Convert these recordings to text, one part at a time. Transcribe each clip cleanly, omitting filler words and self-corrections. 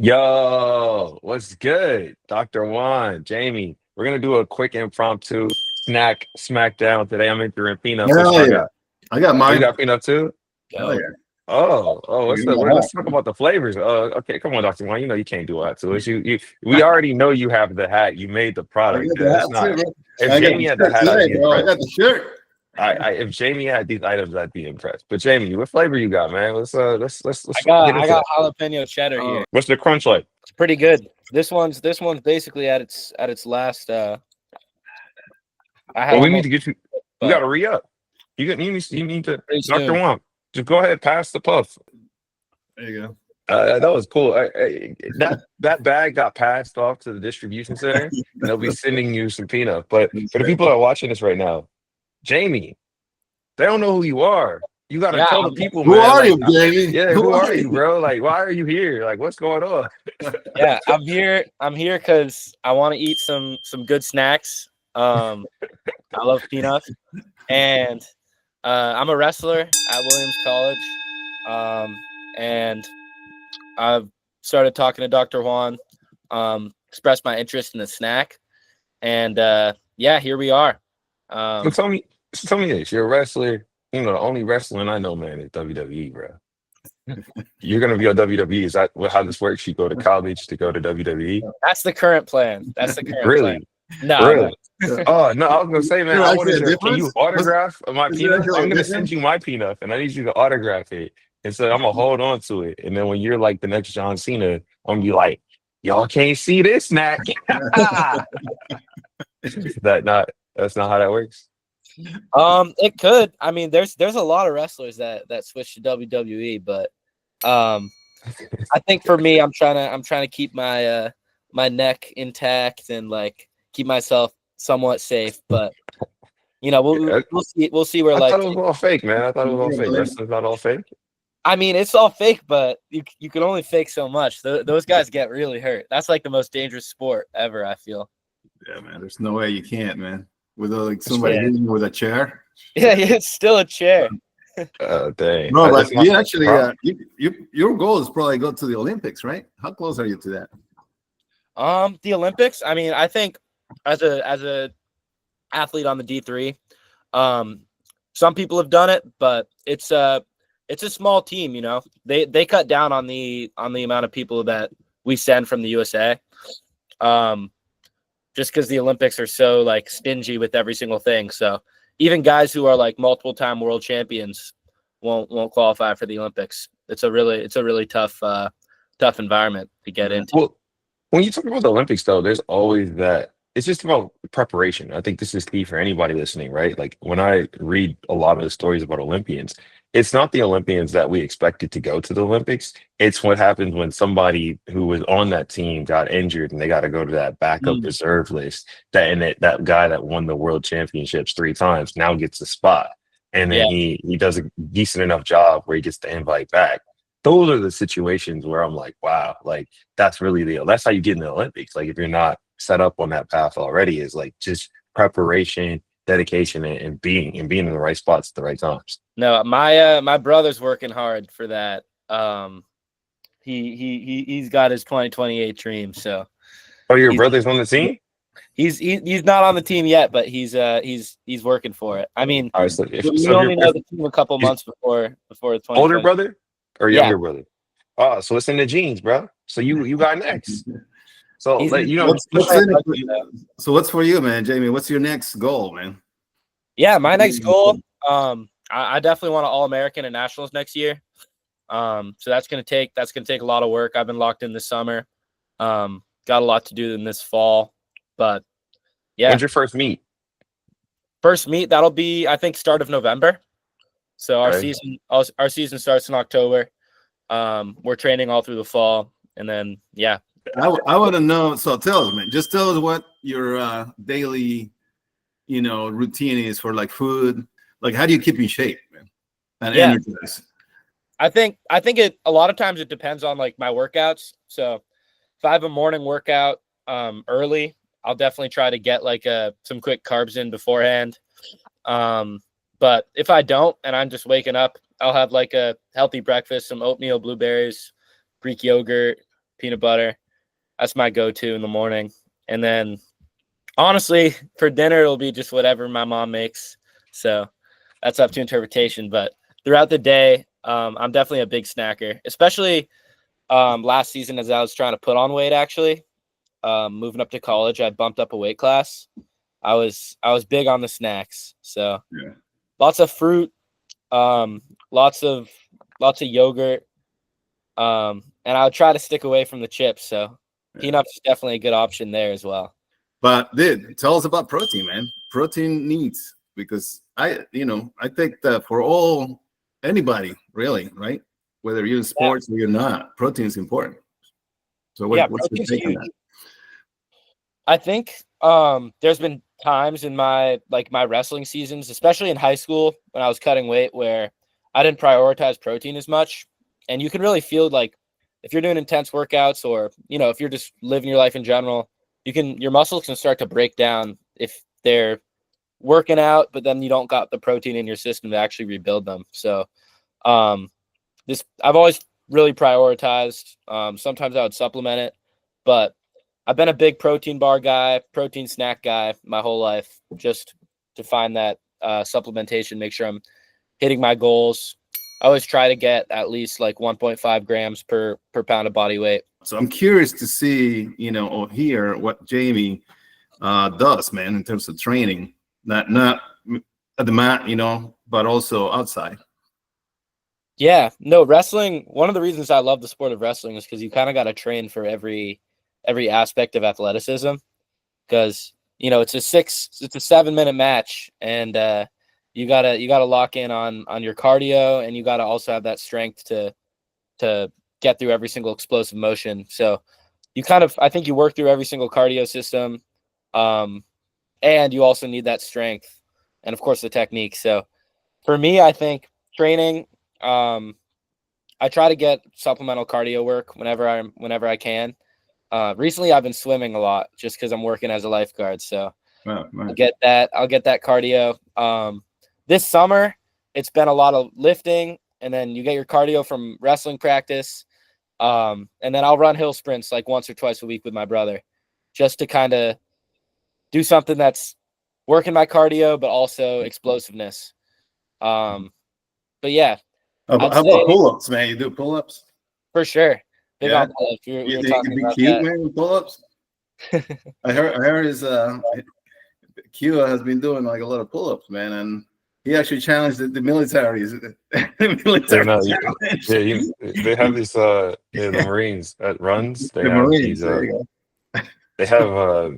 Yo, what's good? Dr. Juan, Jamie. We're gonna do a quick impromptu snack smackdown today. I'm entering peanut. What Hell y'all yeah. got? I got You mine. got peanut too? Hell Go. yeah. What's You the? know Let's that. talk about the flavors. Okay, come on, Dr. Juan. You know you can't do that to us. We already know you have the hat. You made the I product. got the It's hat too, not. bro. If I got Jamie the had the shirt hat, I'd today, be bro. I impressed. got the shirt. If Jamie had these items, I'd be impressed. But Jamie, what flavor you got, man? Let's I got get I into got it. jalapeno cheddar Oh, here. What's the crunch like? It's pretty good. This one's basically at its last. I had Well, we need almost, to get you. You got but to re up. You need to, pretty Dr. soon. Wong, just go ahead, pass the puff. there you go. That was cool. That bag got passed off to the distribution center, and they'll be sending you some peanut. But That's for the right. people that are watching this right now, Jamie, they don't know who you are. You got to Yeah, tell the people, Who man. are Like, you, Jamie? yeah, Who who are are you, you? bro? Like, why are you here? Like, what's going on? yeah. I'm here because I want to eat some good snacks. I love peanuts, and I'm a wrestler at Williams College. And I've started talking to Dr. Juan, expressed my interest in the snack, and yeah, here we are. So Um, tell me this. You're a wrestler. You know, the only wrestling I know, man, is WWE, bro. You're gonna be on WWE. Is that how this works? You go to college to go to WWE? that's the current plan. That's the current plan. Really? No, no. Really? Oh no, I was gonna say, Is man, there I actually wanted a your can you difference? autograph my Is there peanut? actually I'm a gonna send difference? you my peanut and I need you to autograph it. And so I'm gonna hold on to it. And then when you're like the next John Cena, I'm gonna be like, y'all can't see this snack. That's not how that works. It could. I mean, there's a lot of wrestlers that switch to WWE, but um, I think for me, I'm trying to keep my neck intact and like keep myself somewhat safe. But Yeah, we'll see where I life thought it was takes. all fake, man. I thought it was all Yeah, fake. man. Wrestling's not all fake. I mean, it's all fake, but you can only fake so much. Those guys get really hurt. That's like the most dangerous sport ever, I feel. Yeah, man. There's no way you can't, man. With like That's somebody fair. Yeah, hitting you with a chair. yeah, it's still a chair. Dang. No, but It's not you a actually, problem. your goal is probably go to the Olympics, right? How close are you to that? The Olympics. I mean, I think as a athlete on the D3, um, some people have done it, but it's a small team. They cut down on the amount of people that we send from the USA. Um, just because the Olympics are so like stingy with every single thing. So even guys who are like multiple time world champions won't qualify for the Olympics. It's a really tough environment to get Yeah. into. Well, when you talk about the Olympics, though, there's always that. It's just about preparation. I think this is key for anybody listening, right? Like when I read a lot of the stories about Olympians, it's not the Olympians that we expected to go to the Olympics. It's what happens when somebody who was on that team got injured and they got to go to that backup Mm. reserve list. That guy that won the world championships 3 times now gets a spot, and then Yeah, he does a decent enough job where he gets the invite back. Those are the situations where I'm like, wow, like that's how you get in the Olympics. Like if you're not set up on that path already, is like just preparation, dedication, and being in the right spots at the right times. no, my brother's working hard for that. He's got his 2028 dream, so Oh, your he's brother's on the team? he's not on the team yet, but he's working for it. I mean, All right, so we only know the team a couple if months before the older 2020. brother or Yeah, younger brother? Oh, so it's in the genes, bro. So you got next. So he's like he's What's playing in rugby, though. it? So what's for you, man, Jamie? What's your next goal, man? Yeah, my next goal, I definitely want to All American and Nationals next year. So that's gonna take a lot of work. I've been locked in this summer. Got a lot to do in this fall, but yeah, when's your first meet? first meet that'll be I think start of November. So our Okay. season starts in October. We're training all through the fall, and then yeah, I want to know. So tell us, man. Just tell us what your daily, routine is for like food. Like, how do you keep in shape, man, and yeah. energized? I think it a lot of times it depends on like my workouts. So if I have a morning workout early, I'll definitely try to get like some quick carbs in beforehand. But if I don't and I'm just waking up, I'll have like a healthy breakfast, some oatmeal, blueberries, Greek yogurt, peanut butter. That's my go-to in the morning. And then honestly, for dinner, it'll be just whatever my mom makes. So that's up to interpretation. But throughout the day, I'm definitely a big snacker, especially last season as I was trying to put on weight, actually. Moving up to college, I bumped up a weight class. I was big on the snacks. So Yeah. lots of fruit, lots of yogurt. And I would try to stick away from the chips. So Pnuff is definitely a good option there as well. But dude, tell us about protein, man. Protein needs, because I think that for anybody really, right? Whether you're in sports or you're not, protein is important. So what's your take on that? I think there's been times in my wrestling seasons, especially in high school when I was cutting weight, where I didn't prioritize protein as much. And you can really feel like if you're doing intense workouts, or if you're just living your life in general, your muscles can start to break down if they're working out, but then you don't got the protein in your system to actually rebuild them. So I've always really prioritized. Sometimes I would supplement it, but I've been a big protein bar guy, protein snack guy my whole life, just to find that supplementation, make sure I'm hitting my goals. I always try to get at least like 1.5 grams per pound of body weight. So I'm curious to see, or hear what Jamie does, man, in terms of training, not at the mat, but also outside. Yeah, no, wrestling. One of the reasons I love the sport of wrestling is because you kind of got to train for every aspect of athleticism, because it's a 7-minute match, and you gotta lock in on your cardio, and you gotta also have that strength to get through every single explosive motion. So I think you work through every single cardio system, and you also need that strength, and of course the technique. So for me, I think training, I try to get supplemental cardio work whenever I can. Recently I've been swimming a lot just because I'm working as a lifeguard. So Wow, nice. I'll get that cardio. This summer it's been a lot of lifting, and then you get your cardio from wrestling practice. And then I'll run hill sprints like once or twice a week with my brother, just to kind of do something that's working my cardio, but also explosiveness. But yeah. How about pull-ups, man? You do pull-ups? For sure. Big Yeah. on pull-ups. You think you can be cute, man, with pull-ups? I heard his Q has been doing like a lot of pull-ups, man, and he actually challenged the military. They have these the Marines at runs. They The have Marines. these. There you go. They have I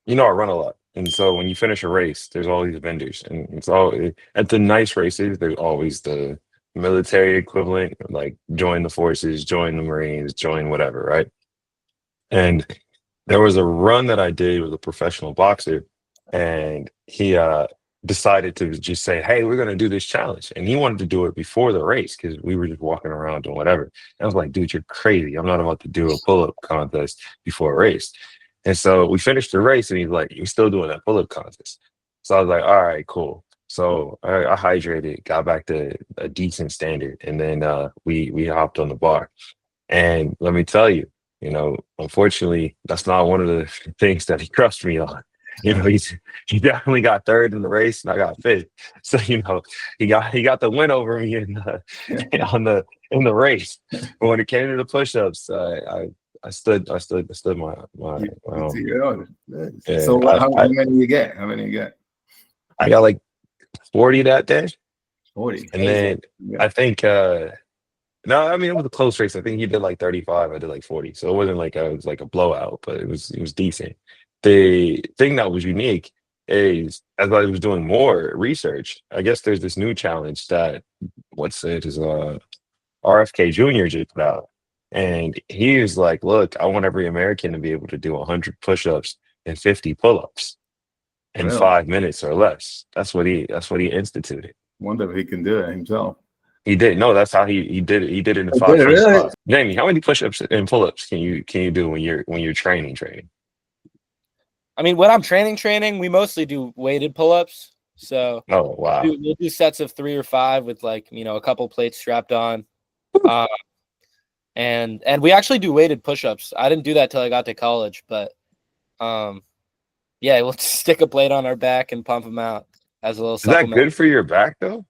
run a lot, and so when you finish a race, there's all these vendors, and it's all at the nice races. There's always the military equivalent, like join the forces, join the Marines, join whatever, right? And there was a run that I did with a professional boxer, and he decided to just say, "Hey, we're gonna do this challenge," and he wanted to do it before the race because we were just walking around doing whatever. And I was like, "Dude, you're crazy! I'm not about to do a pull-up contest before a race." And so we finished the race, and he's like, "You're still doing that pull-up contest?" So I was like, "All right, cool." So I hydrated, got back to a decent standard, and then we hopped on the bar. And let me tell you, unfortunately, that's not one of the things that he crushed me on. He definitely got third in the race, and I got fifth. So he got the win over me in the race. But when it came to the push-ups, I stood my Yeah. So how many you get? How many you get? I got like 40 that day. 40. And then I think no, I mean it was a close race. I think he did like 35, I did like 40. So it wasn't like it was like a blowout, but it was decent. The thing that was unique is as I was doing more research, I guess there's this new challenge that RFK Jr. just put out. And he was like, "Look, I want every American to be able to do 100 push-ups and 50 pull-ups in Really? 5 minutes or less." That's what he instituted. Wonder if he can do it himself. He did. No, that's how he did it. He did it in Oh, 5 did it minutes. really? Jamie, how many push-ups and pull-ups can you do when you're training? I mean, when I'm training, we mostly do weighted pull-ups. So Oh wow. we'll do sets of 3 or 5 with a couple plates strapped on. And we actually do weighted push-ups. I didn't do that till I got to college, but yeah, we'll just stick a plate on our back and pump them out as a little Is that supplement. good for your back though?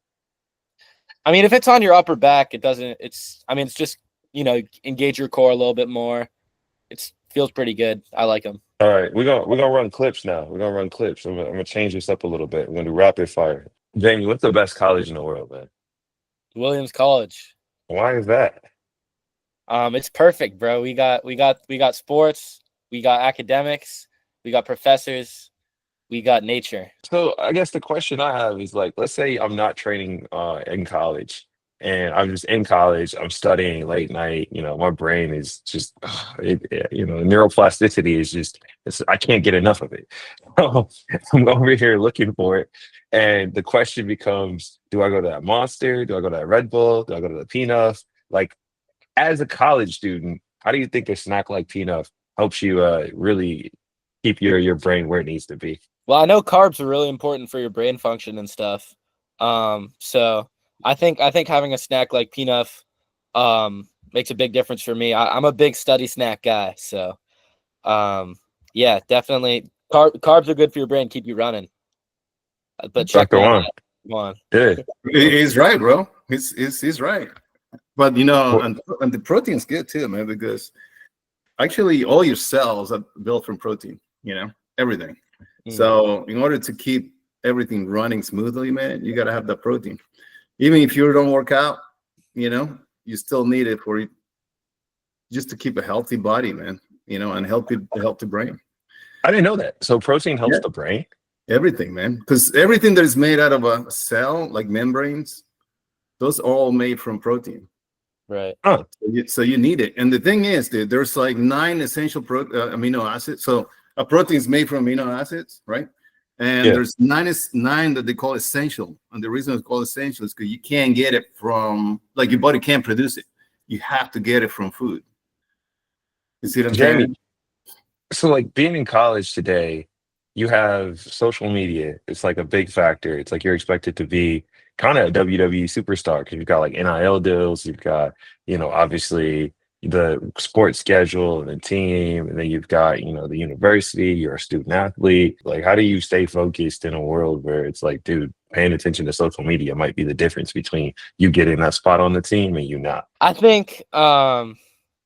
I mean, if it's on your upper back, it doesn't. It's just engage your core a little bit more. It feels pretty good. I like them. All right, we're gonna run clips now. We're gonna run clips. I'm gonna change this up a little bit. We're gonna do rapid fire. Jamie, what's the best college in the world, man? Williams College. Why is that? It's perfect, bro. We got sports, we got academics, we got professors, we got nature. So I guess the question I have is like, let's say I'm not training in college and I'm just in college, I'm studying late night, my brain is just neuroplasticity is I can't get enough of it. I'm over here looking for it. And the question becomes, do I go to that Monster? Do I go to that Red Bull? Do I go to the Pnuff? Like as a college student, how do you think a snack like Pnuff helps you really keep your brain where it needs to be? Well, I know carbs are really important for your brain function and stuff. So I think having a snack like Pnuff makes a big difference for me. I'm a big study snack guy, so yeah, definitely carbs are good for your brain, keep you running. But check Dr. me Juan. out. Come on. Yeah. He's right, bro. He's right. But Well, and the protein's good too, man, because actually all your cells are built from protein, everything. So in order to keep everything running smoothly, man, you got to have that protein. Even if you don't work out, you still need it for just to keep a healthy body, man, and help the brain. I didn't know that. So protein helps Yeah. the brain? Everything, man, because everything that is made out of a cell, like membranes, those are all made from protein. Right. Huh. So you need it. And the thing is, dude, there's like 9 essential amino acids. So a protein is made from amino acids, right? And Yeah. there's nine that they call essential. And the reason it's called essential is because you can't get it from, like your body can't produce it. You have to get it from food. You see what I'm Jamie, saying? so like being in college today, you have social media. It's like a big factor. It's like you're expected to be kind of a WWE superstar because you've got like NIL deals, you've got, obviously the sports schedule and the team, and then you've got, the university, you're a student athlete. Like, how do you stay focused in a world where it's like, dude, paying attention to social media might be the difference between you getting that spot on the team and you not? I think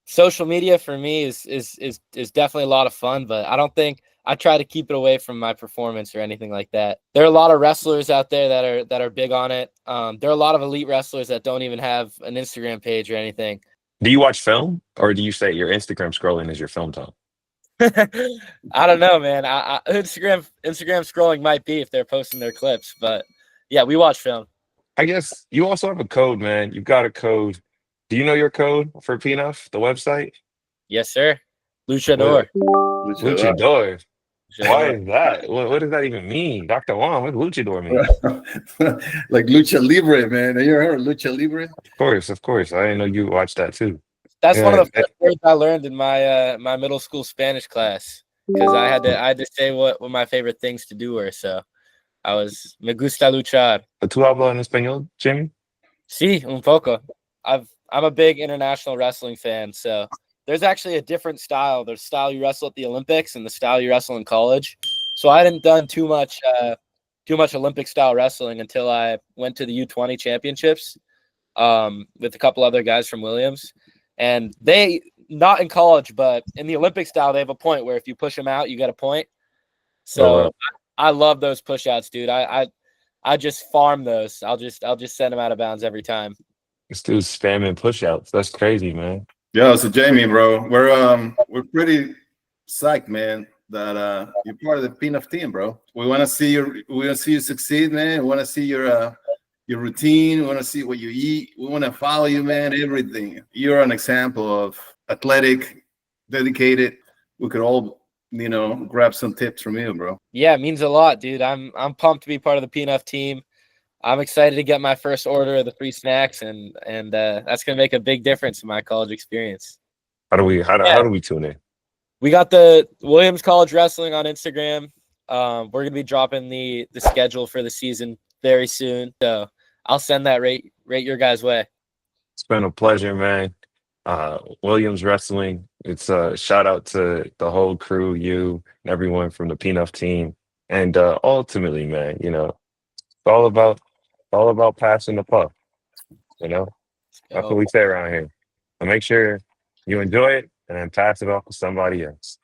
social media for me is definitely a lot of fun, but I don't think I try to keep it away from my performance or anything like that. There are a lot of wrestlers out there that are big on it. There are a lot of elite wrestlers that don't even have an Instagram page or anything. Do you watch film or do you say your Instagram scrolling is your film time? I don't know, man. Instagram scrolling might be if they're posting their clips, but yeah, we watch film. I guess you also have a code, man. You've got a code. Do you know your code for Pnuff, the website? Yes, sir. Luchador. Luchador. Why is that? What does that even mean? Dr. Juan, what does luchador mean? Like Lucha Libre, man. Have you ever heard of Lucha Libre? Of course. I didn't know you watched that too. That's one of the Yeah. first words I learned in my my middle school Spanish class because I had to say what my favorite things to do were. So I was me gusta luchar. ¿Tú hablas en español, Jamie? Sí, un poco. I'm a big international wrestling fan, so there's actually a different style. There's style you wrestle at the Olympics and the style you wrestle in college. So I hadn't done too much Olympic style wrestling until I went to the U20 championships with a couple other guys from Williams. And they, not in college, but in the Olympic style, they have a point where if you push them out, you get a point. So I love those push outs, dude. I just farm those. I'll just send them out of bounds every time. This dude's spamming push-outs. That's crazy, man. Yeah, so Jamie, bro, we're pretty psyched, man, that you're part of the Pnuff team, bro. We want to see you succeed, man. We want to see your routine. We want to see what you eat. We want to follow you, man. Everything. You're an example of athletic, dedicated. We could all, grab some tips from you, bro. Yeah, it means a lot, dude. I'm pumped to be part of the Pnuff team. I'm excited to get my first order of the free snacks, and that's gonna make a big difference in my college experience. How do we tune in? We got the Williams College Wrestling on Instagram. We're gonna be dropping the schedule for the season very soon, so I'll send that right your guys' way. It's been a pleasure, man. Williams Wrestling. It's a shout out to the whole crew, you and everyone from the Pnuff team. And ultimately, man, it's all about passing the puck, you know? That's what Yo. we say around here. So make sure you enjoy it and then pass it off to somebody else.